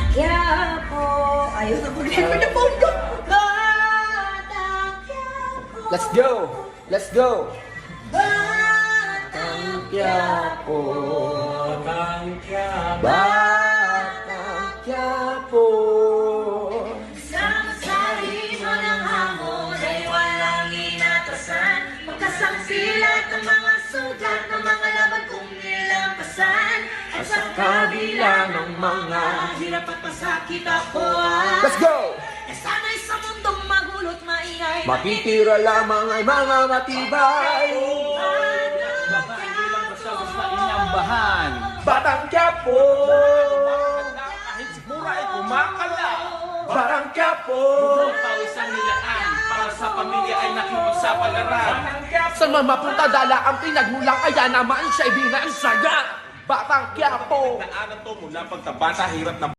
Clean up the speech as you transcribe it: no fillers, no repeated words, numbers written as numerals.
Quiapo. Ayun na po. Batang Quiapo. Let's go! Let's go! Batang Quiapo. Batang Quiapo. Sa sarili mo ng hamon ay walang inatasan. Magkasamsilat ng mga sugat ng mga laban kong nilampasan. At sa kabila ng mga hirap at pasakit ako Let's go! sana'y sa mundong magulo't maingay. Matitira lamang ay mga matibay. Babae lang basta gusto inyang bahan. Batang Quiapo. Kahit mura ay kumakala. Batang Quiapo. Pawisang nilaan para sa pamilya ay nakipagsapalaran. Sa mamapunta dala ang pinagmulang ayan naman siya'y binansaga. Batang Quiapo. Daanan to mula pagkabata hirap na